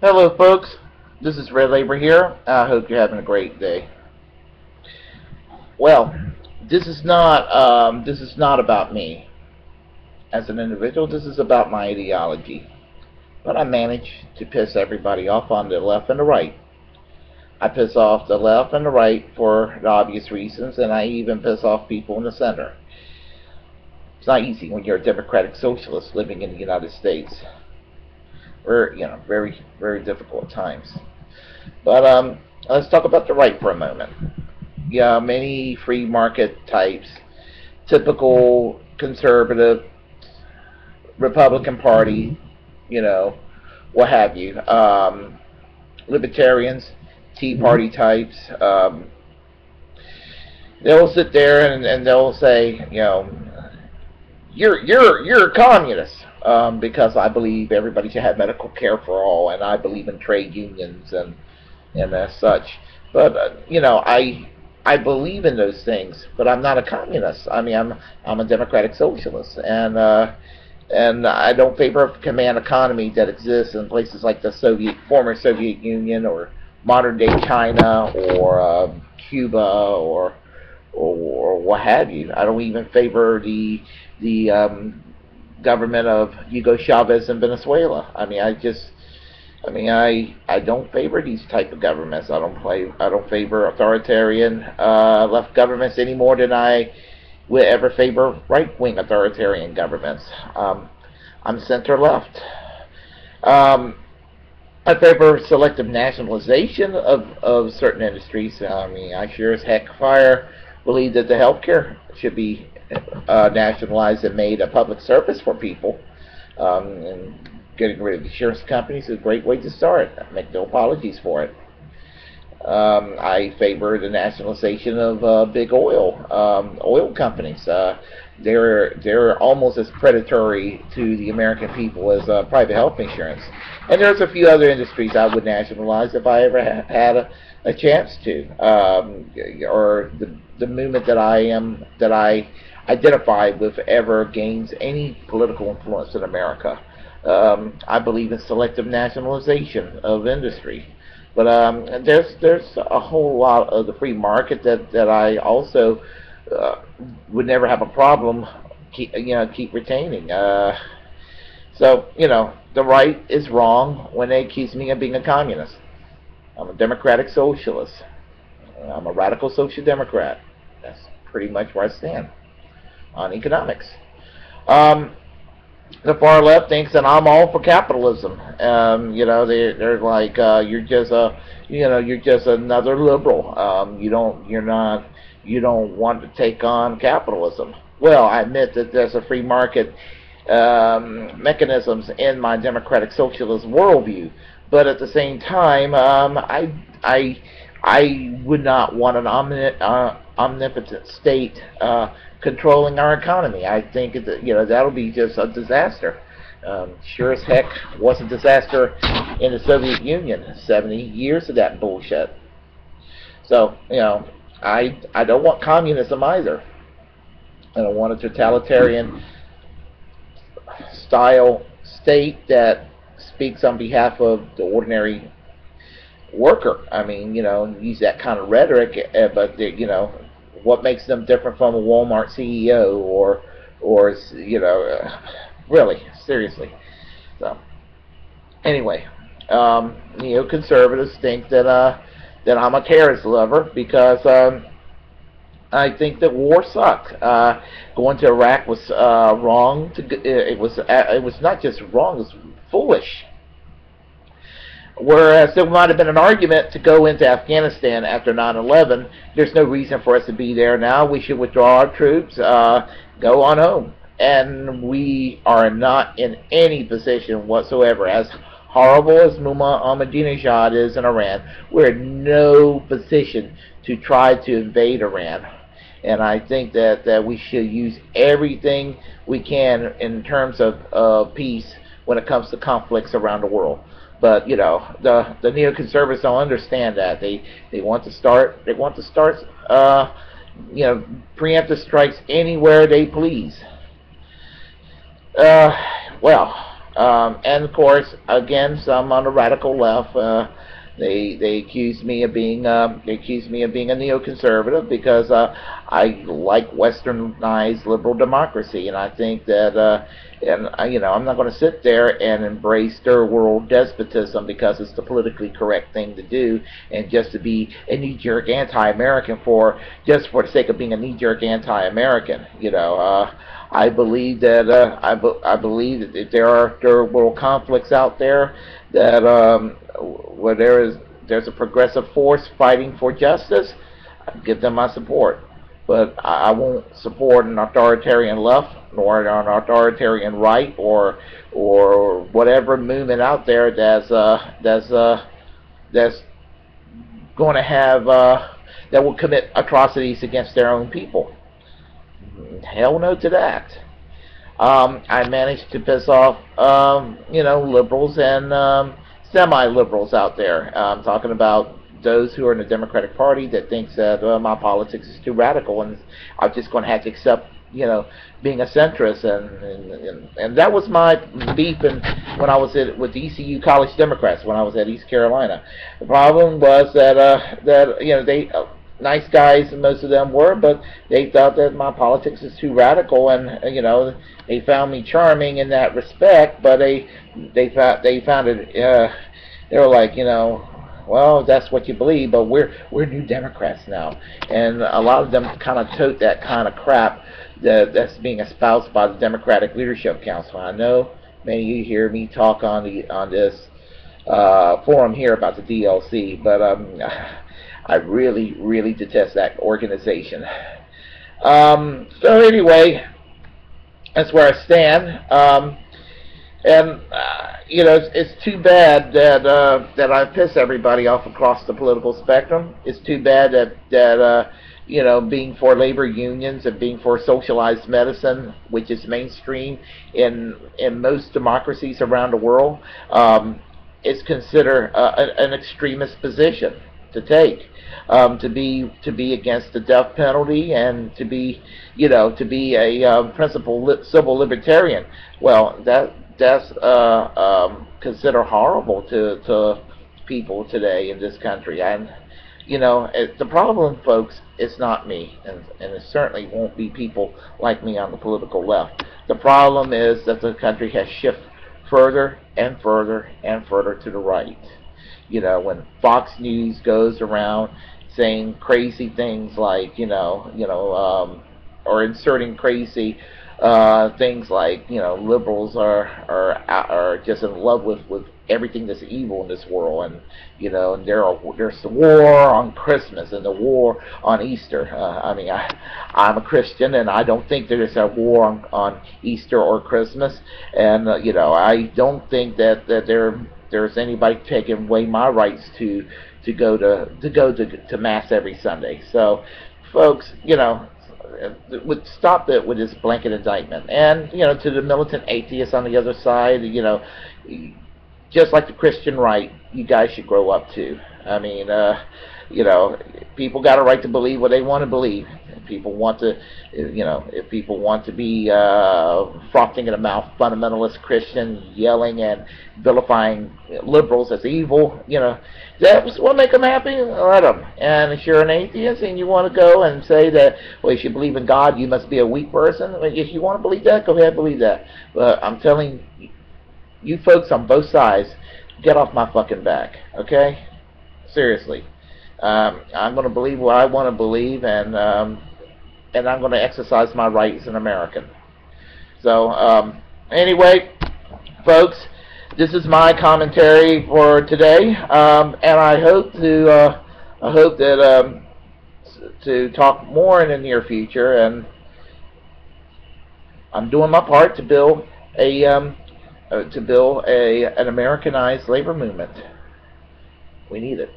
Hello, folks. This is Red Labor here. I hope you're having a great day. Well, this is not about me as an individual. This is about my ideology. But I manage to piss everybody off on the left and the right. I piss off the left and the right for the obvious reasons, and I even piss off people in the center. It's not easy when you're a democratic socialist living in the United States. We're, very, very difficult times. But let's talk about the right for a moment. Yeah, many free market types, typical conservative Republican Party, you know, what have you, libertarians, Tea Party types. They'll sit there and they'll say, you're a communist. Because I believe everybody should have medical care for all, and I believe in trade unions and as such. But I believe in those things, but I'm not a communist. I mean, I'm a democratic socialist, and I don't favor a command economy that exists in places like the former Soviet Union, or modern day China, or Cuba, or what have you. I don't even favor the government of Hugo Chavez in Venezuela. I don't favor these type of governments. I don't favor authoritarian left governments any more than I would ever favor right-wing authoritarian governments. I'm center-left. I favor selective nationalization of certain industries. I sure as heck believe that the healthcare should be nationalized and made a public service for people. And getting rid of insurance companies is a great way to start. I make no apologies for it. I favor the nationalization of big oil companies. They're almost as predatory to the American people as private health insurance. And there's a few other industries I would nationalize if I ever had a chance to. Or the movement that I identify with ever gains any political influence in America. I believe in selective nationalization of industry. But there's a whole lot of the free market that I also would never have a problem keep retaining. So the right is wrong when they accuse me of being a communist. I'm a democratic socialist. I'm a radical social democrat. That's pretty much where I stand on economics. The far left thinks that I'm all for capitalism. They're like, you're just another liberal. You don't want to take on capitalism. Well, I admit that there's a free market mechanisms in my democratic socialist worldview, but at the same time, I would not want an omnipotent state controlling our economy. I think that that'll be just a disaster. Sure as heck was a disaster in the Soviet Union. 70 years of that bullshit. So I don't want communism either. I don't want a totalitarian style state that speaks on behalf of the ordinary worker. Use that kind of rhetoric, but what makes them different from a Walmart CEO or really, seriously. So anyway, neoconservatives think that I'm a terrorist lover because I think that war sucked. Going to Iraq was wrong. It was not just wrong; it was foolish. Whereas there might have been an argument to go into Afghanistan after 9/11. There's no reason for us to be there now. We should withdraw our troops, go on home. And we are not in any position whatsoever. As horrible as Ahmadinejad is in Iran, we're in no position to try to invade Iran. And I think that we should use everything we can in terms of peace when it comes to conflicts around the world. But the neoconservatives don't understand that. They want to start preemptive strikes anywhere they please. Well, And of course, again, some on the radical left, they accuse me of being a neoconservative because I like westernized liberal democracy, and I think that I'm not going to sit there and embrace third world despotism because it's the politically correct thing to do, and just to be a knee-jerk anti-American for the sake of being a knee-jerk anti-American. I believe that I believe that there are third world conflicts out there that where there's a progressive force fighting for justice. I give them my support, but I won't support an authoritarian left nor an authoritarian right or whatever movement out there that's going to have that will commit atrocities against their own people. Hell no to that. I managed to piss off, liberals and semi-liberals out there. I'm talking about those who are in the Democratic Party that thinks that my politics is too radical, and I'm just going to have to accept, being a centrist, and that was my beef when I was with the ECU College Democrats when I was at East Carolina. The problem was that they nice guys, most of them were, but they thought that my politics is too radical, and they found me charming in that respect, but they found it they were like, well, that's what you believe, but we're New Democrats now, and a lot of them kind of tote that kind of crap that's being espoused by the Democratic Leadership Council. I know many of you hear me talk on this forum here about the DLC, but I really, really detest that organization. So anyway, that's where I stand. It's too bad that I piss everybody off across the political spectrum. It's too bad that being for labor unions and being for socialized medicine, which is mainstream in most democracies around the world, is considered an extremist position to take. To be against the death penalty and to be a principled civil libertarian. Well, that's considered horrible to people today in this country. And the problem, folks, it's not me, and it certainly won't be people like me on the political left. The problem is that the country has shifted further and further and further to the right. When Fox News goes around saying crazy things like, or inserting crazy things like, liberals are just in love with everything that's evil in this world, and and there's the war on Christmas and the war on Easter. I'm a Christian, and I don't think there's a war on Easter or Christmas, and I don't think that there's anybody taking away my rights to go to mass every Sunday. So, folks, stop it with this blanket indictment. And to the militant atheists on the other side, just like the Christian right, you guys should grow up too. People got a right to believe what they want to believe. If people want to be frothing in the mouth fundamentalist Christian, yelling and vilifying liberals as evil, that's what make them happy. Let them. And if you're an atheist and you want to go and say that, well, if you believe in God, you must be a weak person. If you want to believe that, go ahead and believe that. But I'm telling you folks on both sides, get off my fucking back, okay? Seriously. I'm going to believe what I want to believe, and I'm going to exercise my right as an American. So, anyway, folks, this is my commentary for today, and I hope to talk more in the near future, and I'm doing my part to build an Americanized labor movement. We need it.